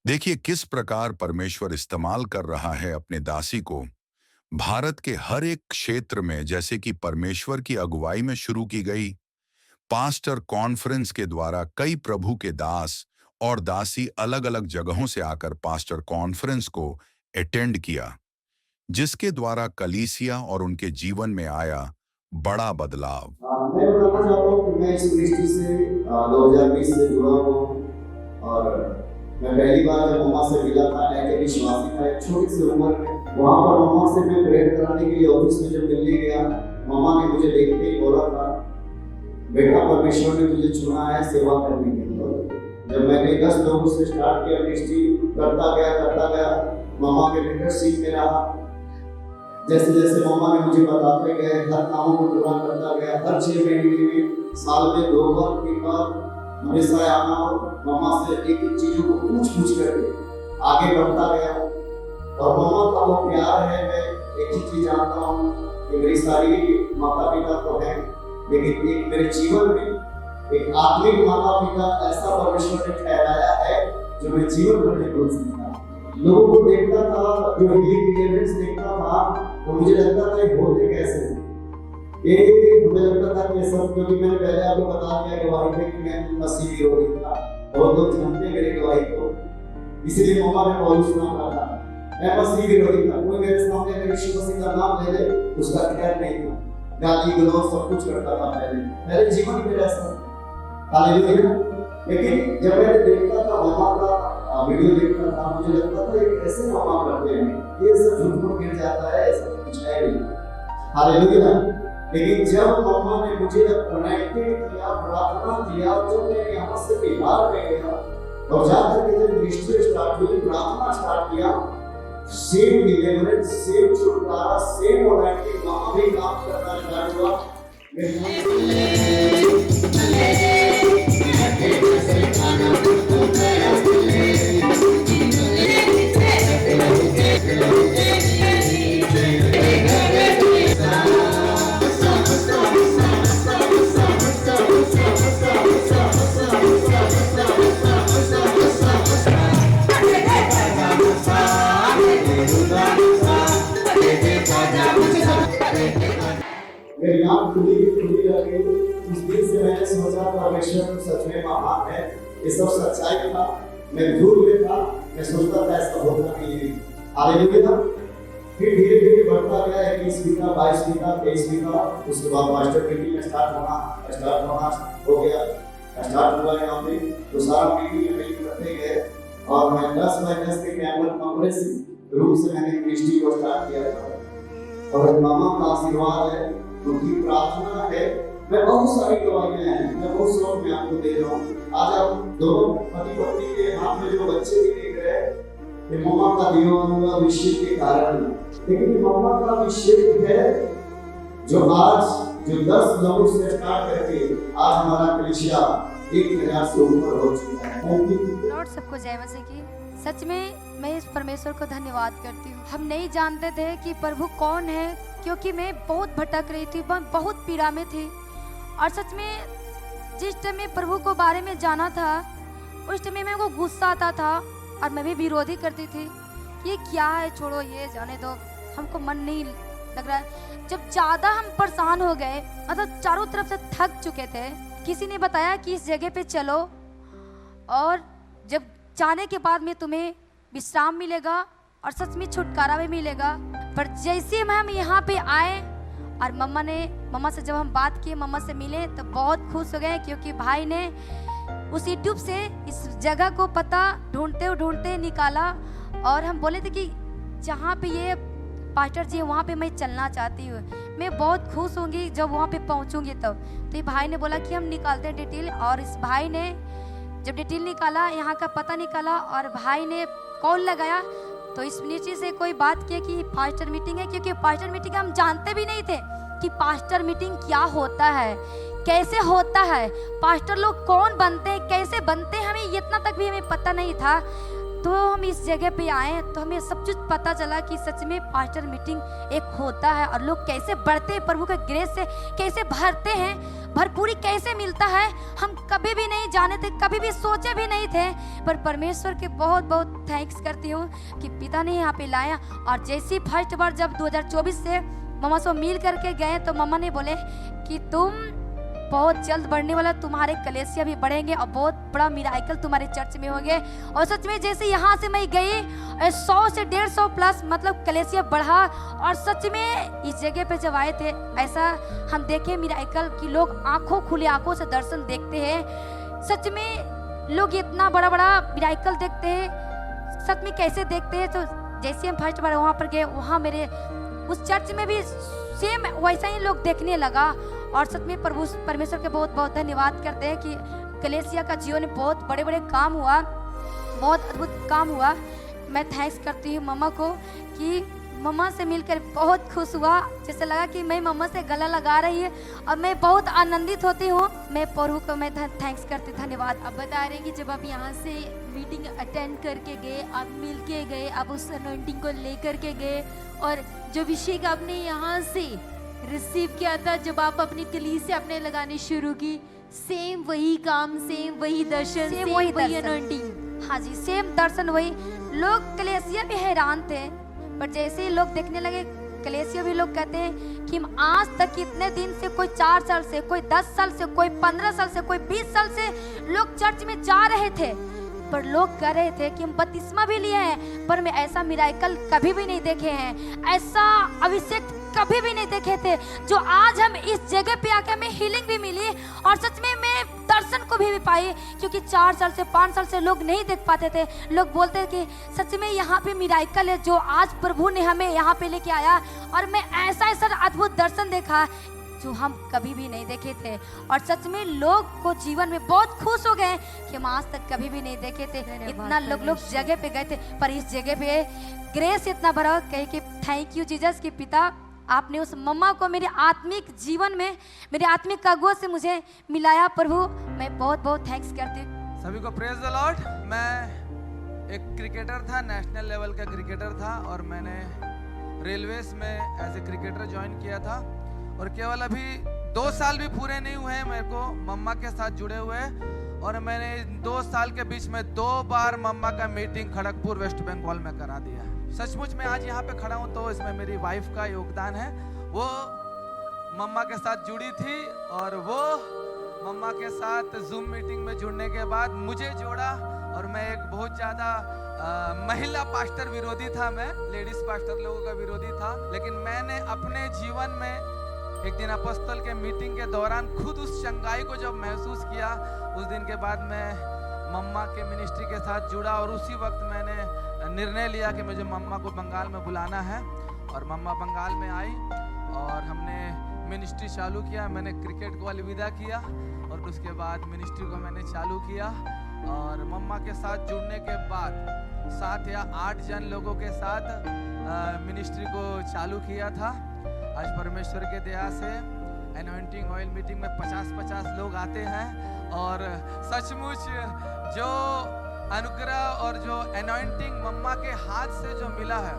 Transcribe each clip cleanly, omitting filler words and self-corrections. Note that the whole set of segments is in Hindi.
देखिए किस प्रकार परमेश्वर इस्तेमाल कर रहा है अपने दासी को भारत के हर एक क्षेत्र में, जैसे कि परमेश्वर की अगुवाई में शुरू की गई पास्टर कॉन्फ्रेंस के द्वारा कई प्रभु के दास और दासी अलग अलग जगहों से आकर पास्टर कॉन्फ्रेंस को अटेंड किया, जिसके द्वारा कलीसिया और उनके जीवन में आया बड़ा बदलाव। मैं बताना चाहता हूँ कि मैं इस मिनिस्ट्री से 2020 से जुड़ा हुआ हूँ। और मैं पहली बार जब मम्मा से मिला था, एज ए विश्वासी था, एक छोटी सी उम्र में, वहाँ पर मम्मा से मैं प्रेयर कराने के लिए ऑफिस में जब मिलने गया, मम्मा ने मुझे देखते ही बोला था, बेटा परमेश्वर ने तुझे चुना है सेवा करने के लिए। जब मैंने 10 लोगों से स्टार्ट किया मिनिस्ट्री, करता गया, मम्मा के लीडरशिप में रहा। जैसे जैसे मम्मा ने मुझे बताते गए, हर कामों को पूरा करता गया। हर 6 महीने में, साल में 2 बार 3 बार हमेशा आना और मम्मा से एक एक चीजों को पूछ करके आगे बढ़ता गया। और मम्मा का वो प्यार है, मैं एक ही चीज जानता हूँ कि मेरी सारी माता पिता तो है, लेकिन एक मेरे जीवन में एक आत्मिक माता पिता ऐसा परमेश्वर ने ठहराया है जो मैं जीवन भर नहीं भूल सकता। लोगों को देखता था, जो हीलिंग देखता था, तो मुझे लगता था ये होते कैसे हैं। मुझे लगता था कि सब, क्योंकि मैंने पहले आपको बता दिया गवाही में कि मैं मसीह विरोधी था, बहुत लोग जानते मेरे गवाही को, इसलिए मम्मा ने पौलुस नाम रखा। मैं मसीह विरोधी था, कोई मेरे सामने अगर यीशु मसीह का नाम ले ले उसका खैर नहीं था, गाली गलौज सब कुछ करता था। पहले जीवन ही मेरा ऐसा। हालेलुया। लेकिन जब मैं देखता था मम्मा का वीडियो देखता था, मुझे लगता था ये कैसे मम्मा करते हैं, ये सब झूठ मूठ गिर जाता है, ऐसा कुछ है नहीं। हालेलुया। लेकिन जब मम्मा ने मुझे कनेक्टेड किया, प्रार्थना किया, जब मैं यहाँ से बिहार में गया और जाकर के जब मिनिस्ट्री स्टार्ट हुई, प्रार्थना स्टार्ट किया, सेम डिलीवरेंस, सेम छुटकारा, सेम ओलाइटिंग वहाँ भी काम करना स्टार्ट हुआ। मेरी आँख खुली रह गई। उस दिन से मैंने सोचा परमेश्वर सच में महान है, ये सब सच्चाई था, मैं भूल में था, मैं सोचता था ऐसा होता नहीं है। हालेलुया। फिर धीरे धीरे बढ़ता गया, 21 बीता, 22 बीता, 23 बीता, उसके बाद मास्टर मीटिंग स्टार्ट होना हो गया, स्टार्ट हुआ यहाँ पे। तो सारा मीटिंग में करते गए और मैं 10 बाय 10 के कमरे से रूम से मैंने मिनिस्ट्री को स्टार्ट किया था। और मामा का आशीर्वाद है, उनकी प्रार्थना है, मैं बहुत सारी गवाहियां हैं, मैं बहुत शौक में आपको दे रहा हूँ। आज आप दोनों पति पत्नी के हाथ में जो बच्चे भी देख रहे हैं, ये मामा का दिया हुआ अभिषेक के कारण है। लेकिन मामा का अभिषेक है जो आज जो 10 लोगों से स्टार्ट करके आज हमारा कलीसिया 1000 से ऊपर हो चुका है। लॉर्ड सबको जय मसीह की। सच में मैं इस परमेश्वर को धन्यवाद करती हूँ। हम नहीं जानते थे कि प्रभु कौन है, क्योंकि मैं बहुत भटक रही थी, बहुत पीड़ा में थी। और सच में जिस टाइम में प्रभु को बारे में जाना था, उस टाइम में मेरे को गुस्सा आता था और मैं भी विरोधी करती थी, ये क्या है, छोड़ो, ये जाने दो, हमको मन नहीं लग रहा है। जब ज़्यादा हम परेशान हो गए, मतलब चारों तरफ से थक चुके थे, किसी ने बताया कि इस जगह पे चलो और जब जाने के बाद में तुम्हें विश्राम मिलेगा और सच में छुटकारा भी मिलेगा। पर जैसे हम यहाँ पे आए और मम्मा से जब हम बात किए, मम्मा से मिले, तो बहुत खुश हो गए, क्योंकि भाई ने उस यूट्यूब से इस जगह को पता ढूंढते निकाला। और हम बोले थे कि जहाँ पे ये पास्टर जी वहाँ पे मैं चलना चाहती हूँ, मैं बहुत खुश होंगी जब वहाँ पे पहुँचूंगी तब। तो ये भाई ने बोला कि हम निकालते हैं डिटेल, और इस भाई ने जब डिटेल निकाला, यहाँ का पता निकाला, और भाई ने कॉल लगाया, तो इस नीचे से कोई बात किया कि पास्टर मीटिंग है, क्योंकि पास्टर मीटिंग हम जानते भी नहीं थे कि पास्टर मीटिंग क्या होता है, कैसे होता है, पास्टर लोग कौन बनते हैं, कैसे बनते हैं, हमें इतना तक भी हमें पता नहीं था। तो हम इस जगह पे आए तो हमें सब कुछ पता चला कि सच में पास्टर मीटिंग एक होता है और लोग कैसे बढ़ते हैं, प्रभु के ग्रेस से कैसे भरते हैं। भरपूरी कैसे मिलता है हम कभी भी नहीं जाने थे, कभी भी सोचे भी नहीं थे। पर परमेश्वर के बहुत बहुत थैंक्स करती हूँ कि पिता ने यहाँ पे लाया। और जैसे ही फर्स्ट बार जब 2024 से मम्मा से मिल करके गए तो मम्मा ने बोले कि तुम बहुत जल्द बढ़ने वाला, तुम्हारे कलेसिया भी बढ़ेंगे और बहुत बड़ा मिराइकल तुम्हारे चर्च में होंगे। और सच में जैसे यहाँ से मैं गई 100 से 150 प्लस मतलब कलेसिया बढ़ा। और सच में इस जगह पे जब आए थे ऐसा हम देखे मिराइकल कि लोग आंखों खुली आंखों से दर्शन देखते हैं। सच में लोग इतना बड़ा बड़ा मिराइकल देखते हैं, सच में कैसे देखते हैं। तो जैसे हम फर्स्ट बार वहाँ पर गए, वहाँ मेरे उस चर्च में भी सेम वैसा ही लोग देखने लगा। और सच में प्रभु परमेश्वर के बहुत बहुत धन्यवाद करते हैं कि कलेसिया का जीवन में बहुत बड़े बड़े काम हुआ, बहुत अद्भुत काम हुआ। मैं थैंक्स करती हूँ मम्मा को कि मम्मा से मिलकर बहुत खुश हुआ, जैसे लगा कि मैं मम्मा से गला लगा रही है और मैं बहुत आनंदित होती हूँ। मैं प्रभु को मैं थैंक्स करती, धन्यवाद। आप बता रहे हैं कि जब आप यहाँ से मीटिंग अटेंड करके गए, आप मिल के गए, आप उस अनॉइंटिंग को लेकर के गए और जो अभिषेक आपने यहाँ से रिसीव किया था, जब आप अपनी कलीसिया से अपने लगाने शुरू की, सेम वही काम, सेम वही दर्शन, सेम वही अनॉइंटिंग। हाँ जी, सेम दर्शन वही। लोग कलेसिया भी हैरान थे, पर जैसे ही लोग देखने लगे कलेसिया भी लोग कहते हैं कि हम आज तक कितने दिन से, कोई 4 साल से, कोई 10 साल से, कोई 15 साल से, कोई 20 साल से लोग चर्च में जा रहे थे, पर लोग कह रहे थे कि हम बपतिस्मा भी लिए हैं पर मैं ऐसा मिराइकल कभी भी नहीं देखे हैं, ऐसा अभिषेक कभी भी नहीं देखे थे जो आज हम इस जगह पे आके हमें हीलिंग भी मिली और सच में मैं दर्शन को भी पाई। क्योंकि 4 साल से 5 साल से लोग नहीं देख पाते थे। लोग बोलते थे कि सच में यहाँ पे मिराइकल है जो आज प्रभु ने हमें यहाँ पे लेके आया। और मैं ऐसा ऐसा अद्भुत दर्शन देखा जो हम कभी भी नहीं देखे थे। और सच में लोग को जीवन में बहुत खुश हो गए कि हम आज तक कभी भी नहीं देखे थे। इतना लोग जगह पे गए थे, पर इस जगह पे ग्रेस इतना भरा कहे कि थैंक यू जीसस कि पिता आपने उस मम्मा को मेरे आत्मिक जीवन में, मेरे आत्मिक अगुआ से मुझे मिलाया। प्रभु मैं बहुत बहुत थैंक्स करती हूँ। सभी को प्रेज द लॉर्ड। मैं एक क्रिकेटर था, नेशनल लेवल का क्रिकेटर था और मैंने रेलवेज में एज ए क्रिकेटर ज्वाइन किया था। और केवल अभी 2 साल भी पूरे नहीं हुए हैं मेरे को मम्मा के साथ जुड़े हुए। और मैंने 2 साल के बीच में 2 बार मम्मा का मीटिंग खड़गपुर वेस्ट बंगाल में करा दिया है। सचमुच में आज यहाँ पे खड़ा हूँ तो इसमें मेरी वाइफ का योगदान है। वो मम्मा के साथ जुड़ी थी और वो मम्मा के साथ जूम मीटिंग में जुड़ने के बाद मुझे जोड़ा। और मैं एक बहुत ज़्यादा महिला पास्टर विरोधी था, मैं लेडीज पास्टर लोगों का विरोधी था। लेकिन मैंने अपने जीवन में एक दिन अपस्तल के मीटिंग के दौरान खुद उस चंगाई को जब महसूस किया, उस दिन के बाद मैं मम्मा के मिनिस्ट्री के साथ जुड़ा। और उसी वक्त मैंने निर्णय लिया कि मुझे मम्मा को बंगाल में बुलाना है। और मम्मा बंगाल में आई और हमने मिनिस्ट्री चालू किया। मैंने क्रिकेट को अलविदा किया और उसके बाद मिनिस्ट्री को मैंने चालू किया। और मम्मा के साथ जुड़ने के बाद 7 या 8 जन लोगों के साथ मिनिस्ट्री को चालू किया था। आज परमेश्वर के दया से एनॉइंटिंग ऑयल मीटिंग में 50-50 लोग आते हैं। और सचमुच जो अनुग्रह और जो एनॉइंटिंग मम्मा के हाथ से जो मिला है,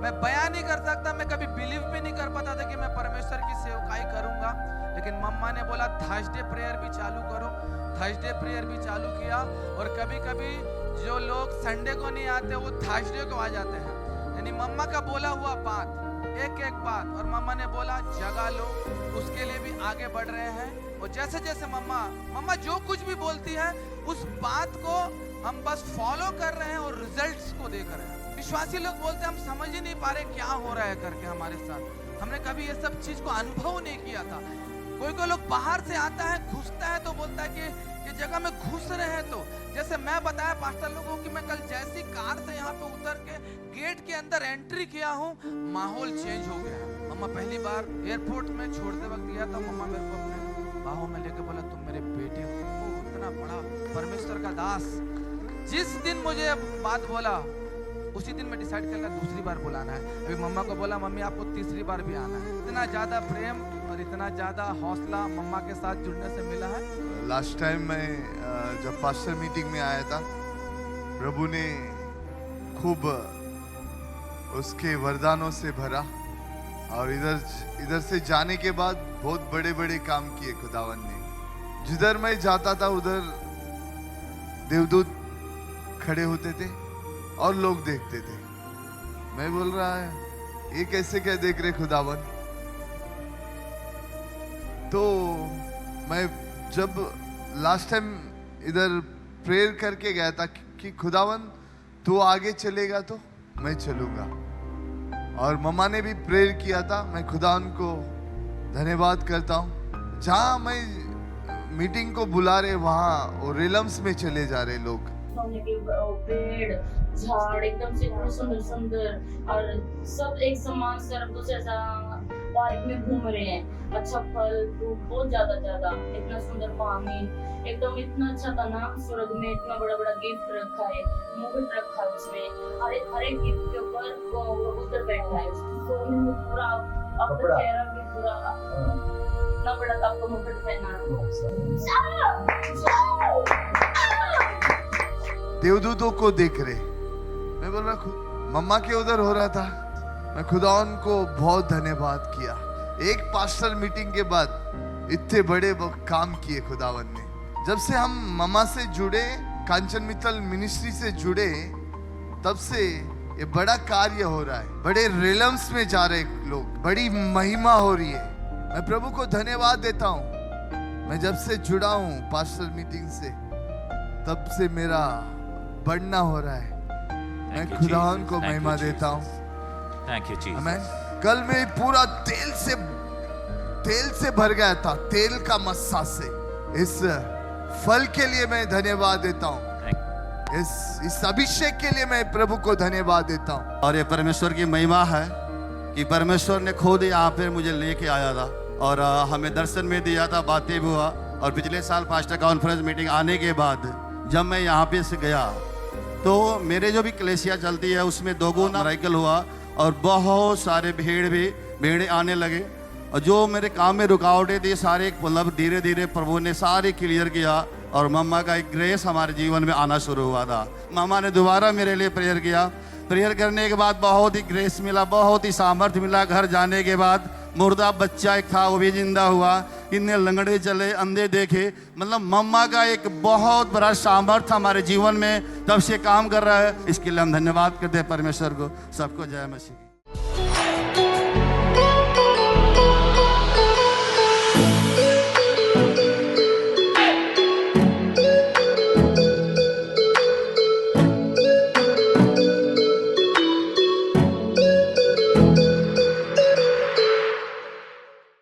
मैं बयान नहीं कर सकता। मैं कभी बिलीव भी नहीं कर पाता था कि मैं परमेश्वर की सेवकाई करूंगा। लेकिन मम्मा ने बोला थर्सडे प्रेयर भी चालू करो, थर्सडे प्रेयर भी चालू किया। और कभी कभी जो लोग संडे को नहीं आते वो थर्सडे को आ जाते हैं। यानी मम्मा का बोला हुआ बात, एक एक बात। और मम्मा ने बोला जगा लो, उसके लिए भी आगे बढ़ रहे हैं। और जैसे जैसे मम्मा जो कुछ भी बोलती है उस बात को हम बस फॉलो कर रहे हैं और रिजल्ट्स को देख रहे हैं। विश्वासी लोग बोलते हैं हम समझ ही नहीं पा रहे क्या हो रहा है करके हमारे साथ। हमने कभी ये सब चीज को अनुभव नहीं किया था। कोई लोग बाहर से आता है, घुसता है तो बोलता है कि ये जगह में घुस रहे हैं। तो जैसे मैं बताया पास्टर लोगों की, मैं कल जैसी कार से यहाँ पे उतर के गेट के अंदर एंट्री किया हूँ, माहौल चेंज हो गया। मम्मा पहली बार एयरपोर्ट में छोड़ते वक्त गया था, मम्मा मेरे को अपने बाहों में लेके बोला तुम मेरे बेटे हो। इतना बड़ा परमेश्वर का दास जिस दिन मुझे बात बोला उसी दिन मैं डिसाइड कर लिया दूसरी बार बुलाना है। अभी मम्मा को बोला मम्मी आपको तीसरी बार भी आना है। इतना ज्यादा प्रेम और इतना ज्यादा हौसला मम्मा के साथ जुड़ने से मिला है। लास्ट टाइम मैं जब पास्टर मीटिंग में आया था, प्रभु ने खूब उसके वरदानों से भरा और इधर से जाने के बाद बहुत बड़े बड़े काम किए खुदावन ने। जिधर मैं जाता था उधर देवदूत खड़े होते थे और लोग देखते थे। मैं बोल रहा है ये कैसे क्या देख रहे खुदावन। तो मैं जब लास्ट टाइम इधर प्रेयर करके गया था कि खुदावन तू आगे चलेगा तो मैं चलूंगा, और मम्मा ने भी प्रेयर किया था। मैं खुदावन को धन्यवाद करता हूँ। जहाँ मैं मीटिंग को बुला रहे वहाँ वो रेलम्स में चले जा रहे लोग। सोने के पेड़ झाड़ एकदम से इतने सुंदर सुंदर और सब एक समान सरब से ऐसा पार्क में घूम रहे हैं। अच्छा फल फ्रूट बहुत ज्यादा इतना सुंदर पानी एकदम इतना अच्छा था ना। स्वर्ग में इतना बड़ा बड़ा गिफ्ट रखा है, मुकुट रखा है उसमें, हर एक गिफ्ट के ऊपर कबूतर बैठा है। सोने में पूरा आपका चेहरा भी पूरा इतना बड़ा आपका मुकुट पहना। देवदूतों को देख रहे। मैं बोल रहा मम्मा के उधर हो रहा था। मैं खुदावन को बहुत धन्यवाद किया। एक पास्टर मीटिंग के बाद इतने बड़े काम किए खुदावन ने। जब से हम मम्मा से जुड़े, कांचन मित्तल मिनिस्ट्री से जुड़े, तब से ये बड़ा कार्य हो रहा है। बड़े रेलम्स में जा रहे लोग, बड़ी महिमा हो रही है। मैं प्रभु को धन्यवाद देता हूँ। मैं जब से जुड़ा हूँ पास्टर मीटिंग से, तब से मेरा बढ़ना हो रहा है। मैं खुदावन को महिमा देता हूँ। Thank you Jesus. आमीन। कल मैं पूरा तेल से भर गया था, तेल का मस्सा से। इस फल के लिए मैं धन्यवाद देता हूँ। इस अभिषेक के लिए मैं प्रभु को धन्यवाद देता हूँ। और ये परमेश्वर की महिमा है कि परमेश्वर ने खुद यहाँ पे मुझे लेके आया था और हमें दर्शन में दिया था, बातें भी हुआ। और पिछले साल पास्टर कॉन्फ्रेंस मीटिंग आने के बाद जब मैं यहाँ पे से गया तो मेरे जो भी कलेसिया चलती है उसमें दोगुना मिरेकल हुआ और बहुत सारे भेड़े आने लगे। और जो मेरे काम में रुकावटें थी सारे मतलब धीरे धीरे प्रभु ने सारे क्लियर किया और मम्मा का एक ग्रेस हमारे जीवन में आना शुरू हुआ था। मम्मा ने दोबारा मेरे लिए प्रेयर किया। प्रेयर करने के बाद बहुत ही ग्रेस मिला, बहुत ही सामर्थ्य मिला। घर जाने के बाद मुर्दा बच्चा एक था वो भी जिंदा हुआ। इतने लंगड़े चले, अंधे देखे। मतलब मम्मा का एक बहुत बड़ा सामर्थ्य हमारे जीवन में तब से काम कर रहा है। इसके लिए हम धन्यवाद करते हैं परमेश्वर को। सबको जय मसीह।